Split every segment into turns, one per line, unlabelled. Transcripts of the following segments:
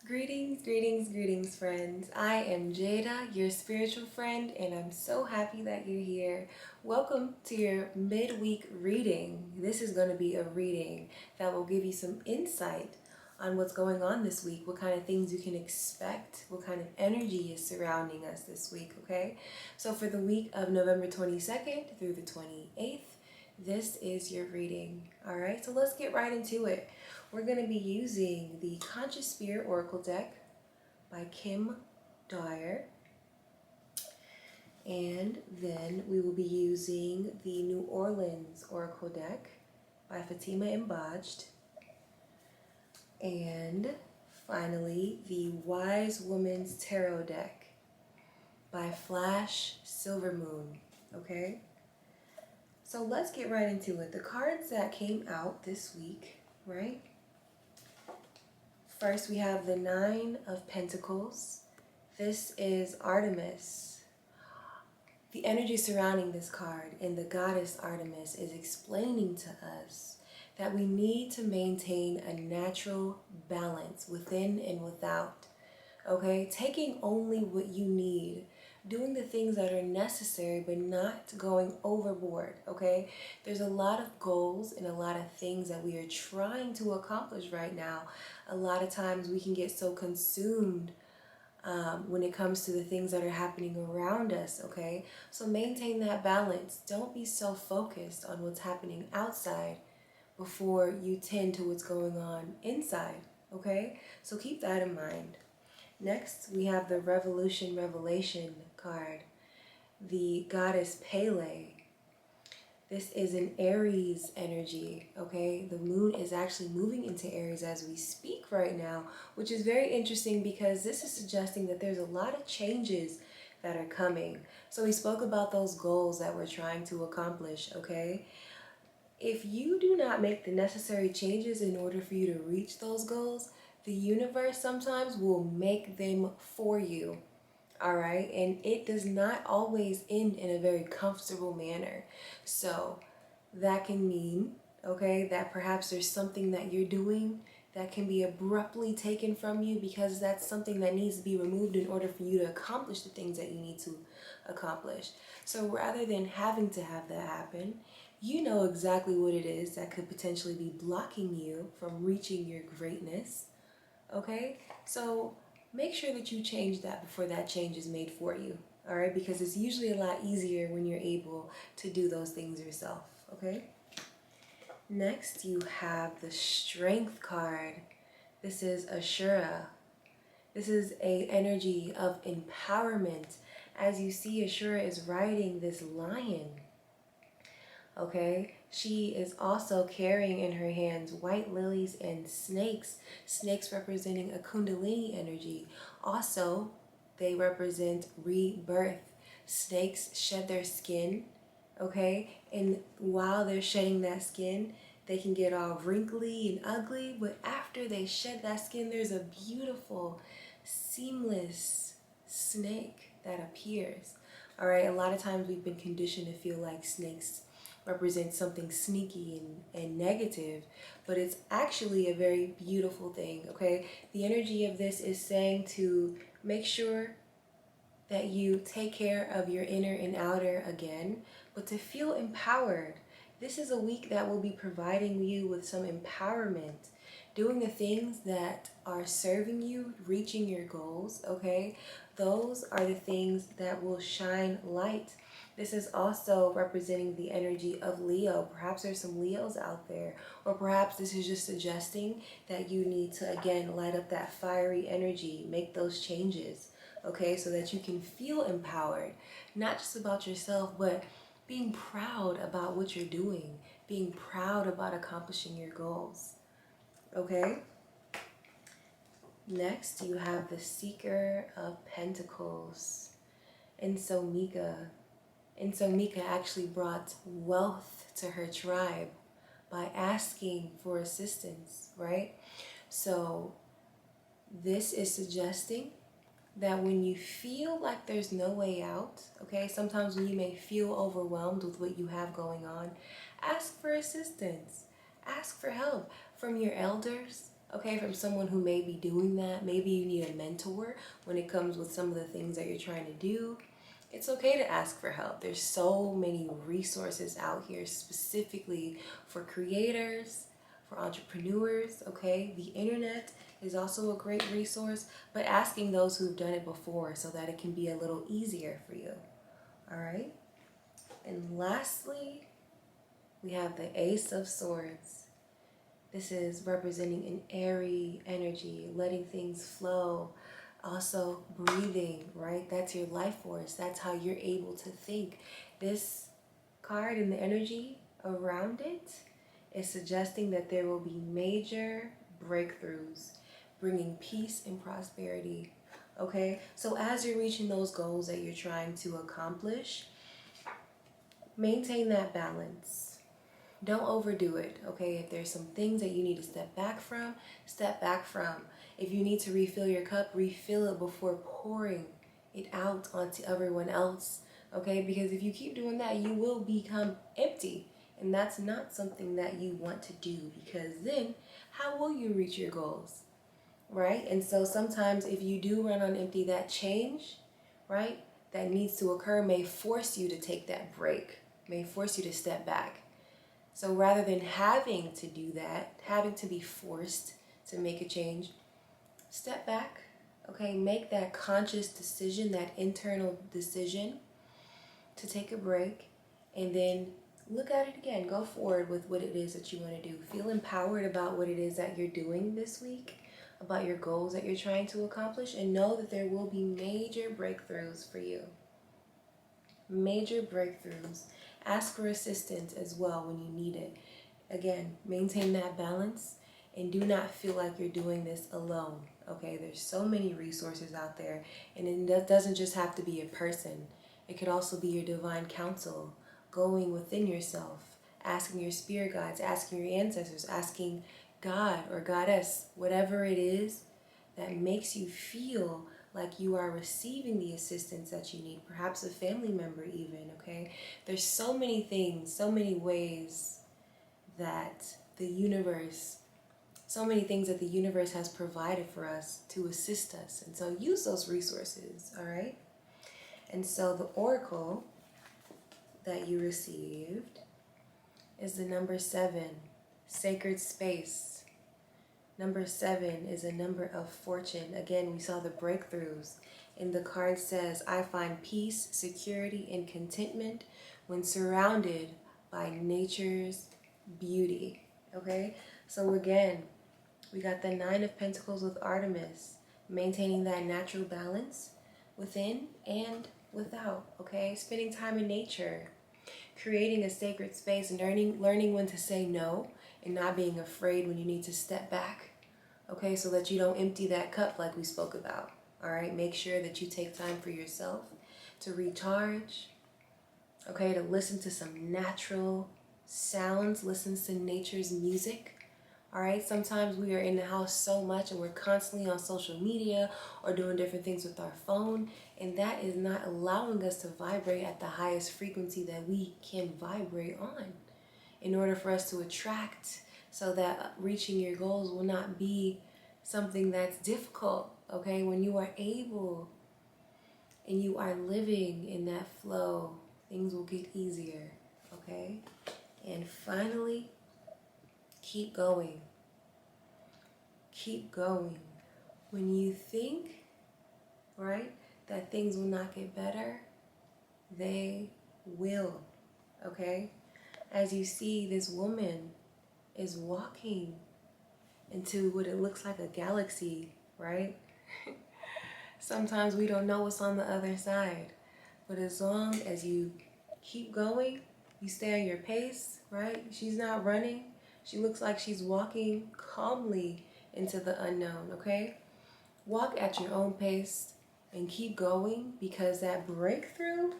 Greetings, greetings, greetings, friends. I am Jada, your spiritual friend, and I'm so happy that you're here. Welcome to your midweek reading. This is going to be a reading that will give you some insight on what's going on this week, what kind of things you can expect, what kind of energy is surrounding us this week, okay? So, for the week of November 22nd through the 28th, this is your reading. All right, so let's get right into it. We're going to be using the Conscious Spirit Oracle deck by Kim Dyer. And then we will be using the New Orleans Oracle deck by Fatima Embadged. And finally, the Wise Woman's Tarot deck by Flash Silvermoon. Okay? So let's get right into it. The cards that came out this week, right? First, we have the Nine of Pentacles. This is Artemis. The energy surrounding this card and the goddess Artemis is explaining to us that we need to maintain a natural balance within and without. Okay? Taking only what you need, doing the things that are necessary but not going overboard. Okay? There's a lot of goals and a lot of things that we are trying to accomplish right now. A lot of times we can get so consumed when it comes to the things that are happening around us. Okay? So maintain that balance. Don't be so focused on what's happening outside before you tend to what's going on inside. Okay? So keep that in mind. Next, we have the Revelation card, the goddess Pele. This is an Aries energy, okay? The moon is actually moving into Aries as we speak right now, which is very interesting because this is suggesting that there's a lot of changes that are coming. So we spoke about those goals that we're trying to accomplish, okay? If you do not make the necessary changes in order for you to reach those goals, the universe sometimes will make them for you. All right. And it does not always end in a very comfortable manner. So that can mean, okay, that perhaps there's something that you're doing that can be abruptly taken from you because that's something that needs to be removed in order for you to accomplish the things that you need to accomplish. So rather than having to have that happen, you know exactly what it is that could potentially be blocking you from reaching your greatness. Okay? So make sure that you change that before that change is made for you. All right? Because it's usually a lot easier when you're able to do those things yourself. Okay? Next, you have the Strength card. This is Ashura. This is a energy of empowerment. As you see, Ashura is riding this lion. Okay, she is also carrying in her hands white lilies and snakes. Snakes representing a Kundalini energy. Also, they represent rebirth. Snakes shed their skin, okay? And while they're shedding that skin, they can get all wrinkly and ugly, but after they shed that skin, there's a beautiful, seamless snake that appears. All right, a lot of times we've been conditioned to feel like snakes represent something sneaky and negative, but it's actually a very beautiful thing, okay? The energy of this is saying to make sure that you take care of your inner and outer again, but to feel empowered. This is a week that will be providing you with some empowerment, doing the things that are serving you, reaching your goals, okay? Those are the things that will shine light. This is also representing the energy of Leo. Perhaps there's some Leos out there, or perhaps this is just suggesting that you need to, again, light up that fiery energy, make those changes, okay, so that you can feel empowered, not just about yourself, but being proud about what you're doing, being proud about accomplishing your goals, okay? Next, you have the Seeker of Pentacles, and so Mika. And so Mika actually brought wealth to her tribe by asking for assistance, right? So this is suggesting that when you feel like there's no way out, okay, sometimes when you may feel overwhelmed with what you have going on, ask for assistance, ask for help from your elders, okay, from someone who may be doing that. Maybe you need a mentor when it comes with some of the things that you're trying to do. It's okay to ask for help. There's so many resources out here specifically for creators, for entrepreneurs, okay? The internet is also a great resource, but asking those who've done it before so that it can be a little easier for you, all right? And lastly, we have the Ace of Swords. This is representing an airy energy, letting things flow. Also breathing, right? That's your life force. That's how you're able to think. This card and the energy around it is suggesting that there will be major breakthroughs, bringing peace and prosperity. Okay? So as you're reaching those goals that you're trying to accomplish, maintain that balance. Don't overdo it, okay? If there's some things that you need to step back from, step back from. If you need to refill your cup, refill it before pouring it out onto everyone else, okay? Because if you keep doing that, you will become empty. And that's not something that you want to do, because then how will you reach your goals, right? And so sometimes if you do run on empty, that change, right, that needs to occur may force you to take that break, may force you to step back. So rather than having to do that, having to be forced to make a change, step back, okay? Make that conscious decision, that internal decision to take a break, and then look at it again. Go forward with what it is that you want to do. Feel empowered about what it is that you're doing this week, about your goals that you're trying to accomplish, and know that there will be major breakthroughs for you. Major breakthroughs. Ask for assistance as well when you need it. Again, maintain that balance and do not feel like you're doing this alone, okay? There's so many resources out there, and it doesn't just have to be a person. It could also be your divine counsel, going within yourself, asking your spirit guides, asking your ancestors, asking God or Goddess, whatever it is that makes you feel like you are receiving the assistance that you need, perhaps a family member even, okay? There's so many things, so many ways that the universe, so many things that the universe has provided for us to assist us. And so use those resources, all right? And so the oracle that you received is the number 7, sacred space. Number 7 is a number of fortune. Again, we saw the breakthroughs. And the card says, I find peace, security, and contentment when surrounded by nature's beauty. Okay? So again, we got the 9 of Pentacles with Artemis, maintaining that natural balance within and without. Okay? Spending time in nature, creating a sacred space, and learning when to say no, and not being afraid when you need to step back, okay, so that you don't empty that cup like we spoke about, all right? Make sure that you take time for yourself to recharge, okay, to listen to some natural sounds, listen to nature's music, all right? Sometimes we are in the house so much and we're constantly on social media or doing different things with our phone, and that is not allowing us to vibrate at the highest frequency that we can vibrate on, in order for us to attract, so that reaching your goals will not be something that's difficult, okay? When you are able and you are living in that flow, things will get easier, okay? And finally, keep going. Keep going. When you think, right, that things will not get better, they will, okay? As you see, this woman is walking into what it looks like a galaxy, right? Sometimes we don't know what's on the other side, but as long as you keep going, you stay on your pace, right? She's not running. She looks like she's walking calmly into the unknown, okay? Walk at your own pace and keep going, because that breakthrough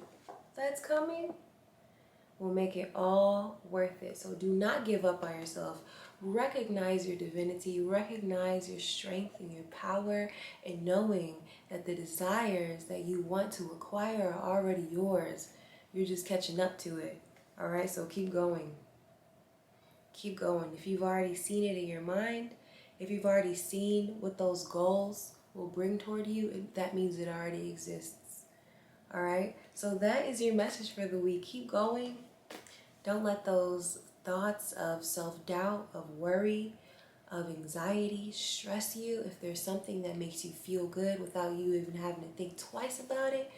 that's coming will make it all worth it. So do not give up on yourself. Recognize your divinity, recognize your strength and your power, and knowing that the desires that you want to acquire are already yours. You're just catching up to it. All right, so keep going. Keep going. If you've already seen it in your mind If you've already seen what those goals will bring toward you, that means it already exists. All right? So that is your message for the week. Keep going. Don't let those thoughts of self-doubt, of worry, of anxiety stress you. If there's something that makes you feel good without you even having to think twice about it,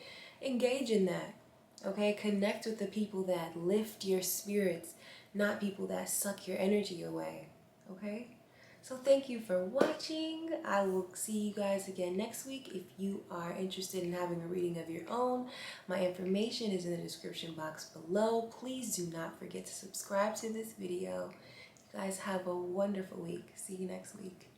engage in that. Okay? Connect with the people that lift your spirits, not people that suck your energy away. Okay? So thank you for watching. I will see you guys again next week. If you are interested in having a reading of your own, my information is in the description box below. Please do not forget to subscribe to this video. You guys have a wonderful week. See you next week.